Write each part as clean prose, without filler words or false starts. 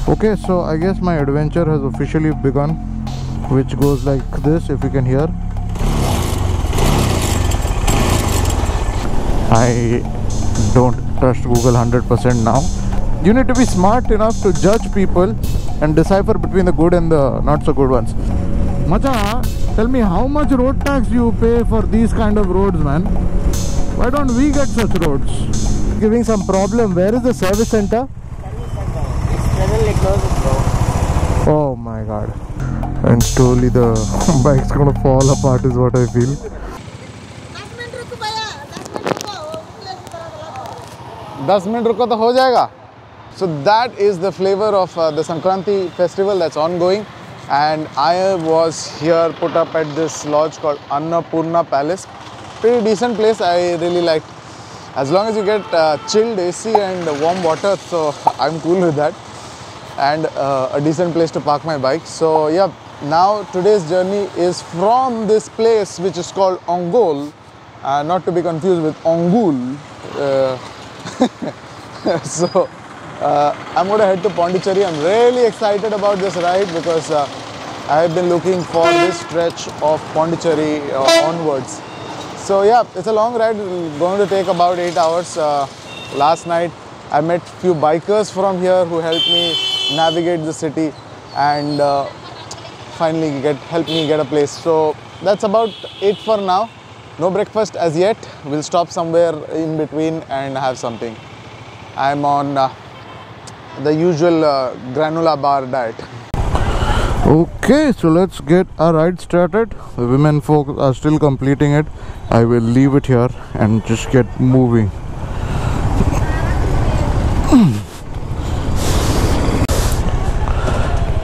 Okay, so I guess my adventure has officially begun, which goes like this, if you can hear. I don't trust Google 100% now. You need to be smart enough to judge people and decipher between the good and the not so good ones. Macha, tell me how much road tax you pay for these kind of roads, man? Why don't we get such roads? Giving some problem. Where is the service center? It's presently closed, bro. Oh my god. And slowly the bike's gonna fall apart is what I feel. 10 minute रुको तो हो जाएगा. So that is the flavor of the Sankranti festival that's ongoing, and I was here put up at this lodge called Annapurna Palace. Pretty decent place, I really liked. As long as you get chilled AC and warm water, so I'm cool with that, and a decent place to park my bike. So yeah, now today's journey is from this place which is called Ongole, not to be confused with Ongul. So I'm going to head to Pondicherry. I'm really excited about this ride because I have been looking for this stretch of Pondicherry onwards. So yeah, it's a long ride. It's going to take about 8 hours. Last night I met few bikers from here who helped me navigate the city and finally help me get a place. So that's about it for now. No breakfast as yet. We'll stop somewhere in between and have something. I'm on the usual granola bar diet. Okay, so let's get our ride started. The women folk are still completing it. I will leave it here and just get moving.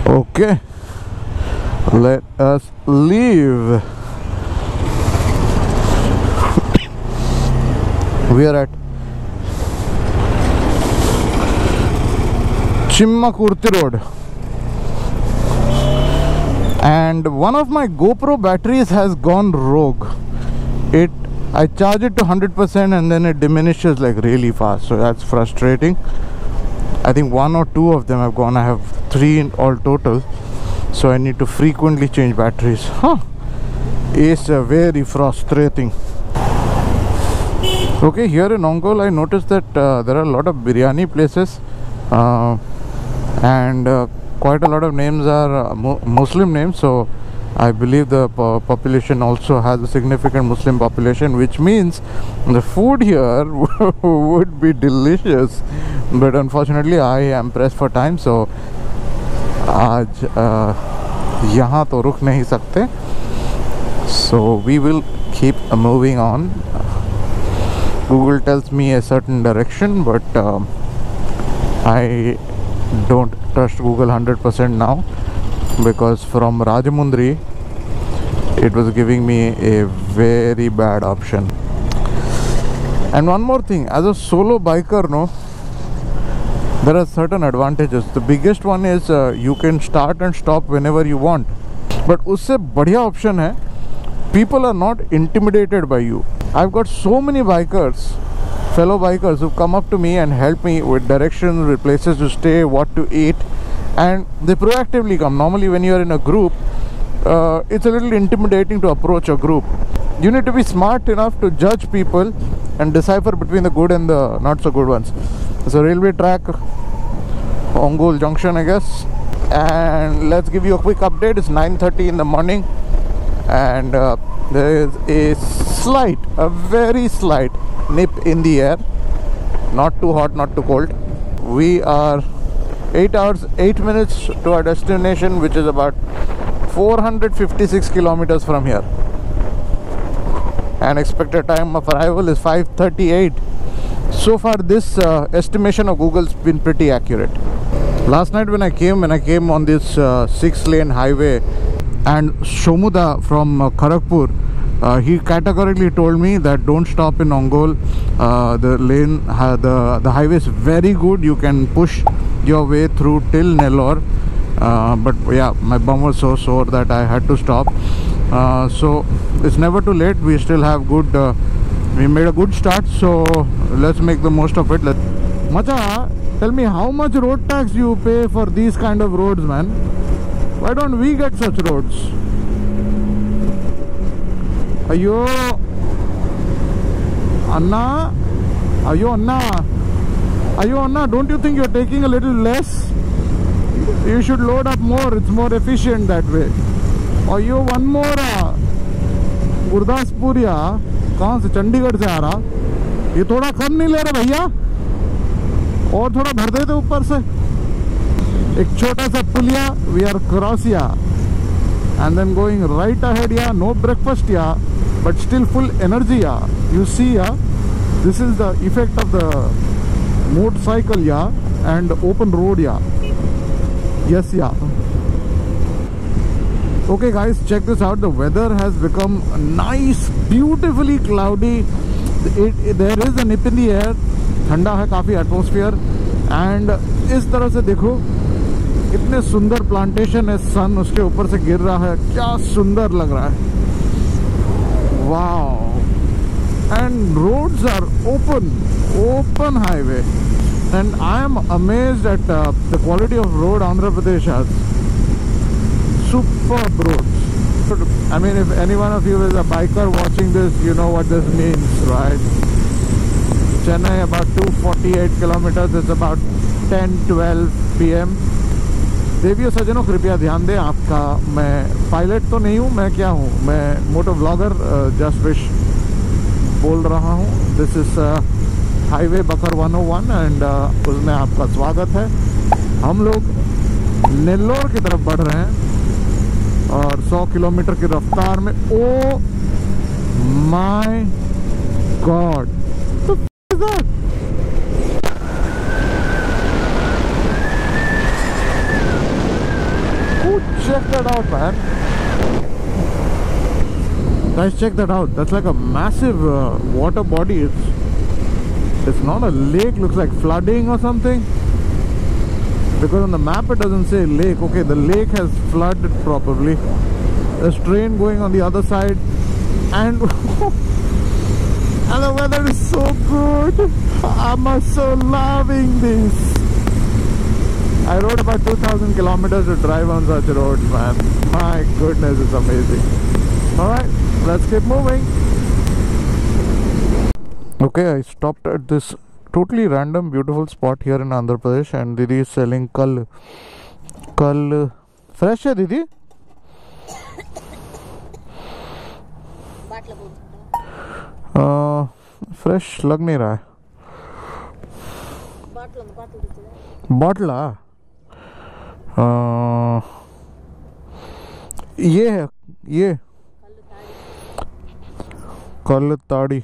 Okay, let us leave. We are at Chimmakurti Road, and one of my GoPro batteries has gone rogue. I charge it to 100% and then it diminishes like really fast, so that's frustrating. I think 1 or 2 of them have gone. I have 3 in all total, so I need to frequently change batteries. It's very frustrating. Okay, here in Ongole I noticed that there are a lot of biryani places, and quite a lot of names are Muslim names, so I believe the population also has a significant Muslim population, which means the food here would be delicious. But unfortunately I am pressed for time, so आज यहाँ तो रुक नहीं सकते. So we will keep moving on. Google tells me a certain direction, but I don't trust Google 100% now, because from Rajamundry it was giving me a very bad option. And one more thing, as a solo biker, no, there are certain advantages. The biggest one is you can start and stop whenever you want, but usse badhiya option hai, people are not intimidated by you. I've got so many bikers, fellow bikers, who come up to me and help me with directions, with places to stay, what to eat, and they proactively come. Normally when you are in a group, it's a little intimidating to approach a group. You need to be smart enough to judge people and decipher between the good and the not so good ones. It's a railway track, Ongole Junction, I guess. And let's give you a quick update. It's 9:30 in the morning, and there is a very slight nip in the air. Not too hot, not too cold. We are 8 hours 8 minutes to our destination, which is about 456 kilometers from here, and expected time of arrival is 5:38. So far this estimation of Google's been pretty accurate. Last night when I came on this 6-lane highway, and Shomuda from Kharagpur, he categorically told me that don't stop in Ongole. The highway is very good. You can push your way through till Nellore. But yeah, my bum was so sore that I had to stop. So it's never too late. We still have good we made a good start, so let's make the most of it. Macha, tell me how much road tax you pay for these kind of roads, man? Why don't we get such roads? Ayo, Anna, don't you think you're taking a little less? You should load up more. It's more efficient that way. Ayo, one more. गुरदासपुरिया कहाँ से? चंडीगढ़ से आ रहा। ये थोड़ा कम नहीं ले रहे भैया? और थोड़ा भर देते ऊपर से। एक छोटा सा पुलिया, we are cross या, and then going right ahead या, no breakfast या, but still full energy या. You see या, this is the effect of the motorcycle या and open road या. Yes या. Okay guys, check this out. The weather has become nice, beautifully cloudy. There is a nip in the air. ठंडा है काफ़ी atmosphere. And इस तरह से देखो कितने सुंदर प्लांटेशन है. सन उसके ऊपर से गिर रहा है. क्या सुंदर लग रहा है. Wow. And roads are open highway. And I am amazed at the quality of road Andhra Pradesh has. Superb roads. I mean, if any one of you is a biker watching this, you know what this means, right? Chennai about 248 kilometers. It's about 10-12 PM. देवियों सज्जनों कृपया ध्यान दें. आपका मैं pilot तो नहीं हूँ. मैं क्या हूँ? मैं मोटो व्लॉगर जस्ट विश बोल रहा हूँ. दिस इज हाईवे बकर 101 एंड उसमें आपका स्वागत है. हम लोग नेल्लोर की तरफ बढ़ रहे हैं और 100 किलोमीटर की रफ्तार में. Oh my God, check that out, man. Guys, check that out. That's like a massive water body. It's not a lake. Looks like flooding or something. Because on the map it doesn't say lake. Okay, the lake has flooded probably. There's train going on the other side, and and the weather is so good. I'm so loving this. I rode about 2,000 kilometers to drive on such roads, man. My goodness, it's amazing. Alright, let's keep moving. Okay, I stopped at this totally random beautiful spot here in Andhra Pradesh, and Didi is selling kal fresh है दीदी? Fresh लग नहीं रहा है. बाटला ये है. ये कल ताड़ी.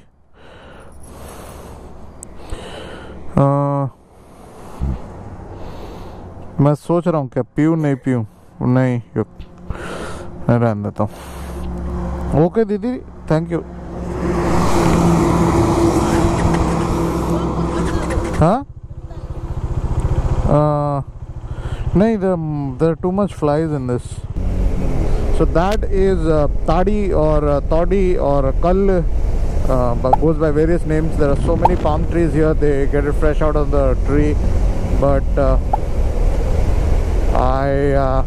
मैं सोच रहा हूँ क्या पीऊँ नहीं पीऊँ. नहीं, मैं रहने देता हूँ. ओके दीदी, थैंक यू. हाँ नहीं, there are too much flies in this. So that is tadi or todi or kal, but goes by various names. There are so many palm trees here. They get it fresh out of the tree. But I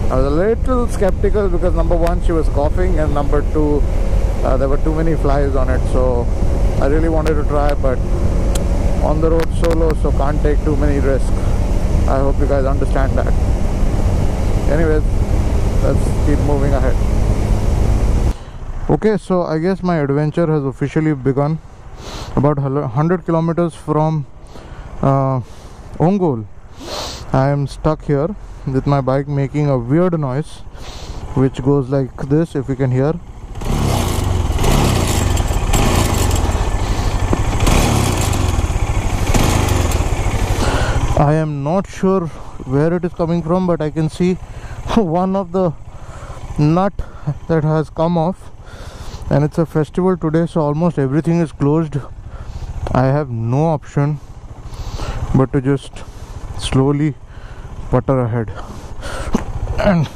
was a little skeptical because number one, she was coughing, and number two, there were too many flies on it. So I really wanted to try, but on the road solo, so can't take too many risks. I hope you guys understand that. Anyways, let's keep moving ahead. Okay, so I guess my adventure has officially begun. About 100 kilometers from Ongole, I am stuck here with my bike making a weird noise which goes like this, if you can hear. I am not sure where it is coming from, but I can see one of the nut that has come off, and it's a festival today, so almost everything is closed. I have no option but to just slowly putter ahead and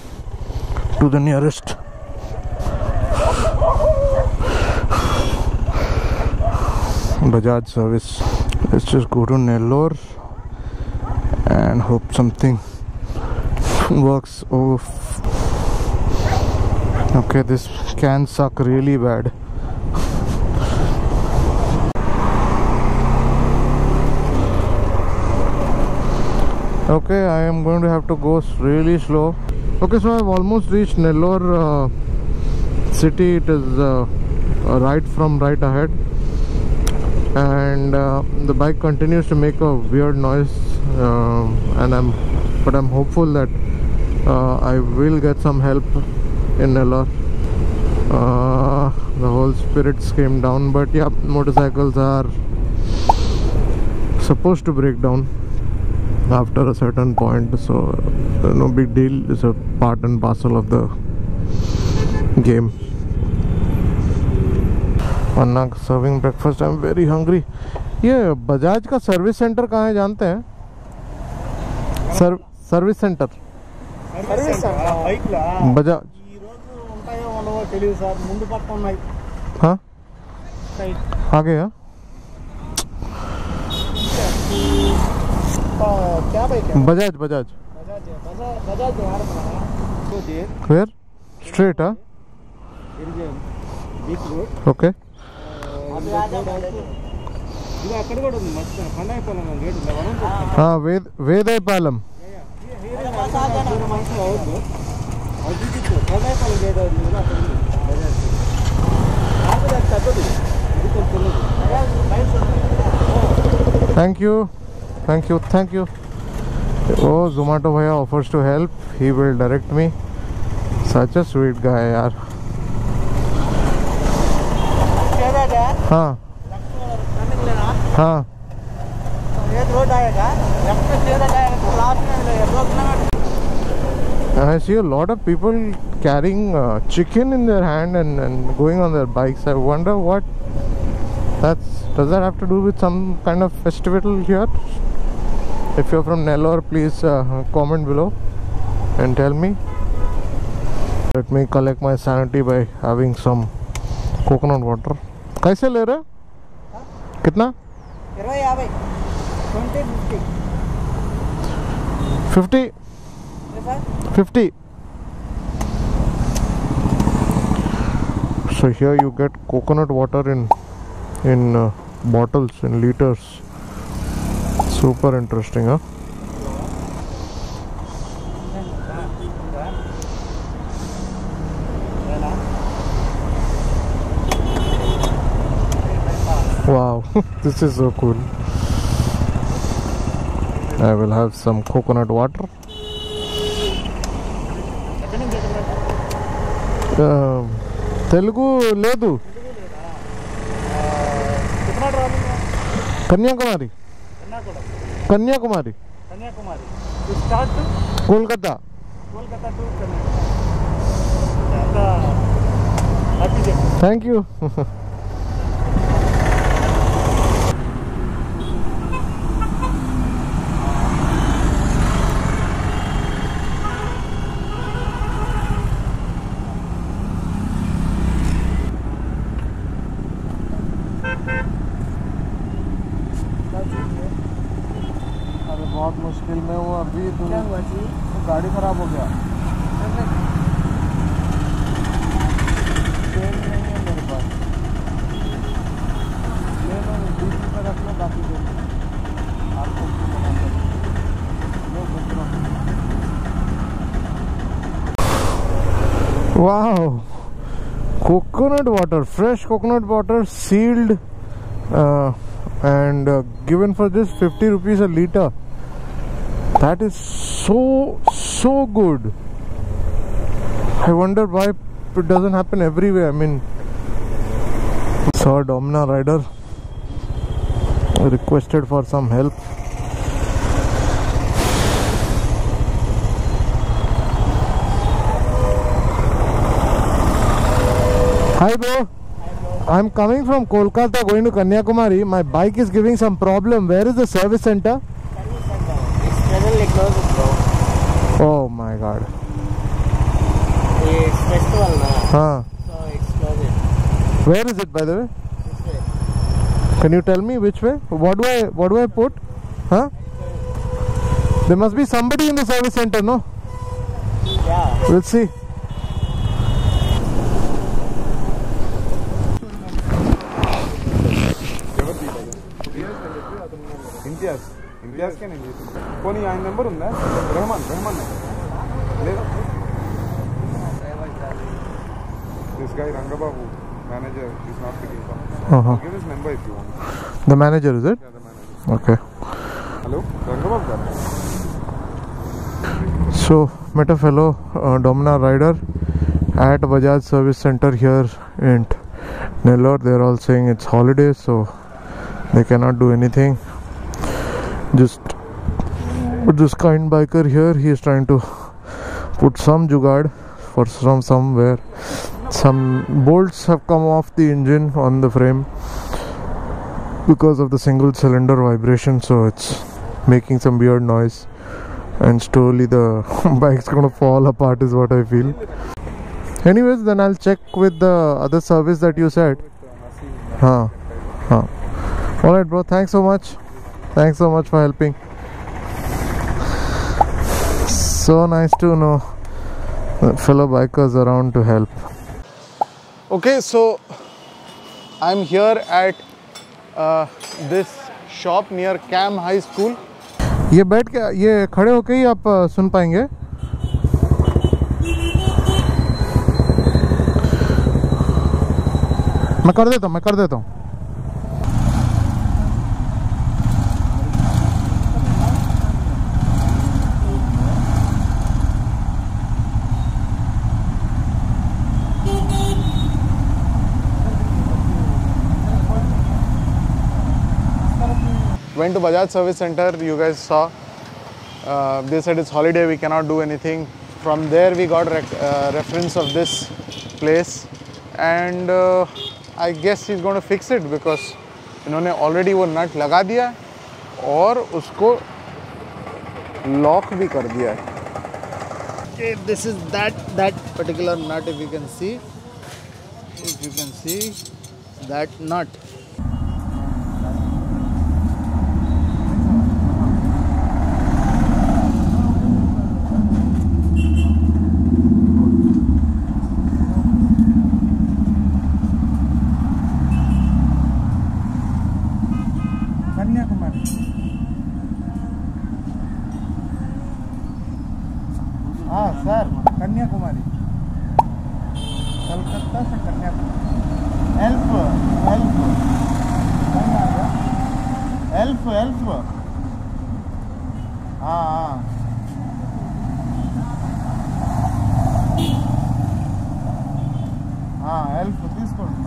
to the nearest Bajaj service. Let's just go to Nellore and hope something works. Oh, okay, this can suck really bad. Okay, I am going to have to go really slow. Okay, so I've almost reached Nellore city. It is right ahead, and the bike continues to make a weird noise, and I'm hopeful that I will get some help in Nellore. The whole spirits came down, but yeah, motorcycles are supposed to break down after a certain point, so no big deal. It's a part and parcel of the game. Anna serving breakfast. I'm very hungry. ये बजाज का service centre कहाँ है जानते हैं? Service centre Bajaj हाँ आगे है क्या बाइक है? Bajaj Where? Straight, huh? Okay. हाँ वेदायपालम. Thank you. Oh, Zomato bhaiya offers to help. He will direct me. Such a sweet guy, yaar. हाँ हाँ I see a lot of people carrying chicken in their hand and going on their bikes. I wonder what does that have to do with some kind of festival here? If you're from Nellore, please comment below and tell me. Let me collect my sanity by having some coconut water. कैसे ले रहे? कितना? 50. So here you get coconut water in bottles, in liters. Super interesting, huh? Wow, this is so cool. I will have some coconut water. Telugu ledu. Kanyakumari. You start to Kolkata to Kanyakumari. Thank you. बहुत मुश्किल में हूँ अभी. तो गाड़ी खराब हो गया. तेल नहीं है मेरे पास. ले लो डीपी पे रख लो बाकी दे आपको. Wow, coconut water, fresh coconut water, sealed and given for just 50 rupees a liter. That is so good. I wonder why it doesn't happen everywhere. I mean, saw Domina rider requested for some help. Hi bro. I'm coming from Kolkata going to Kanyakumari. My bike is giving some problem. Where is the service center? It's presently closed, bro. Oh my god. It's festival now. Huh. So it's closed. Where is it, by the way? This way. Can you tell me which way? What do I put? Huh? There must be somebody in the service center, no? Yeah. We'll see. Imtiaz కే నేను పోనీ ఆయన number ఉందా? రెహమాన్ లేదా? This guy Rangababu, manager, is not picking up. Give his number if you want. The manager, is it? Yeah, the manager. Okay. Hello, Rangababu garu. So met a fellow Dominar rider at Bajaj service center here in Nellore. They're all saying it's holidays, so they cannot do anything. But this kind biker here, he is trying to put some jugaad from somewhere. Some bolts have come off the engine on the frame because of the single cylinder vibration, so it's making some weird noise, and slowly the bike's gonna fall apart is what I feel. Anyways, then I'll check with the other service that you said. Alright bro, thanks so much for helping. So nice to know fellow bikers around to help. Okay, so I'm here at this shop near Cam High School. ये बैठ के ये खड़े होके ही आप सुन पाएंगे? मैं कर देता हूँ Went to Bajaj service center. You guys saw. They said it's holiday, we cannot do anything. From there we got reference of this place, and I guess he's going to fix it because इन्होंने already वो nut लगा दिया और उसको lock भी कर दिया है. Okay, this is that particular nut. If you can see that nut. हाँ सर, कन्याकुमारी, कलकत्ता से कन्याकुमारी. हेल्प हाँ हेल्प తీసుకోండి.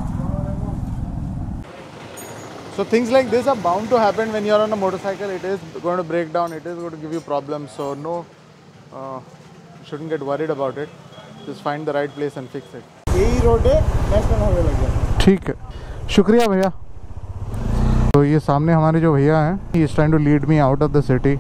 So things like this are bound to happen when you are on a motorcycle. It is going to break down, it is going to give you problems, so no, shouldn't get worried about it. Just find the right place and fix it. यही road है, national highway लग गया. ठीक है, शुक्रिया भैया. तो ये सामने हमारे जो भैया हैं, he is trying to lead me out of the city.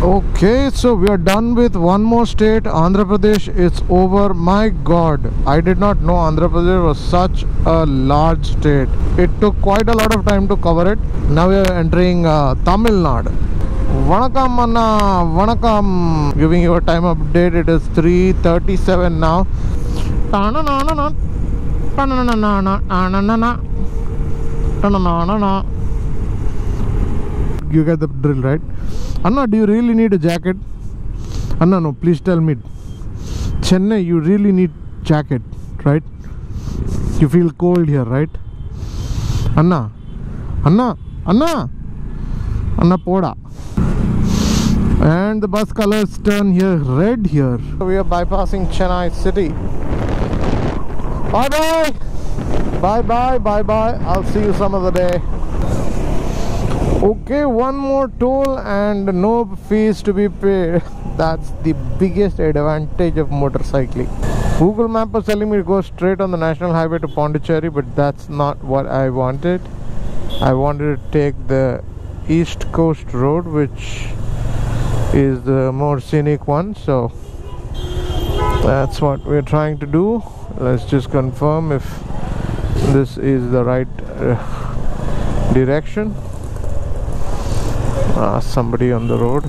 Okay, so we are done with one more state, Andhra Pradesh. It's over. My God, I did not know Andhra Pradesh was such a large state. It took quite a lot of time to cover it. Now we are entering Tamil Nadu. Vanakkam Anna, Vanakkam. Giving you a time update. It is 3:37 now. You get the drill, right? Anna, do you really need a jacket? Anna, no, please tell me. Chennai, you really need jacket, right? You feel cold here, right? Anna, poda. And the bus colors turn here red here. We are bypassing Chennai city. Bye. I'll see you some other day. Okay, one more toll and no fees to be paid. That's the biggest advantage of motorcycling. Google Map was telling me to go straight on the national highway to Pondicherry, but that's not what I wanted. I wanted to take the East Coast Road, which is the more scenic one, so that's what we're trying to do. Let's just confirm if this is the right direction. Somebody on the road.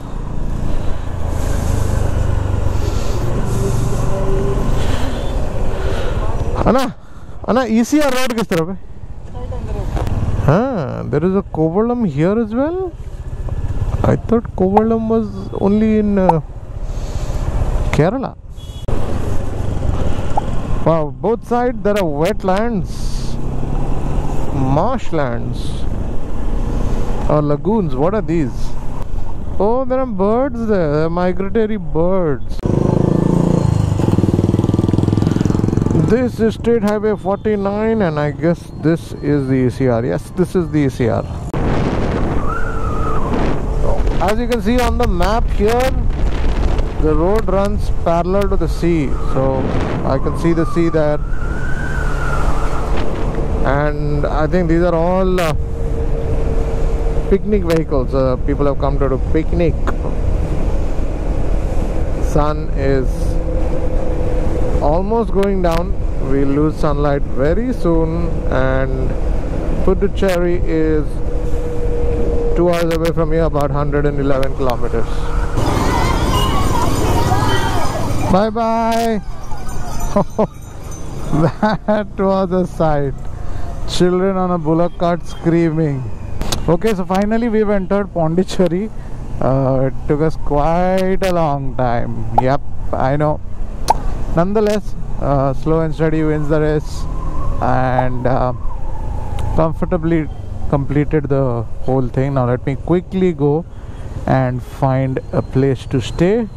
Anna, ECR road किस तरफ है? हाँ, there is a Kovalam here as well. I thought Kovalam was only in Kerala. Wow, both sides there are wetlands, marshlands, or lagoons. What are these? Oh, there are birds there. There are migratory birds. This is State Highway 49, and I guess this is the ECR. Yes, this is the ECR. As you can see on the map here, the road runs parallel to the sea, so I can see the sea there. And I think these are all picnic vehicles. People have come to do picnic. Sun is almost going down. We'll lose sunlight very soon, and Puducherry is 2 hours away from here, about 111 kilometers. Bye bye. That was a sight. Children on a bullock cart screaming. Okay, so finally we've entered Pondicherry. It took us quite a long time. Yep, I know. Nonetheless, slow and steady wins the race, and comfortably completed the whole thing. Now let me quickly go and find a place to stay.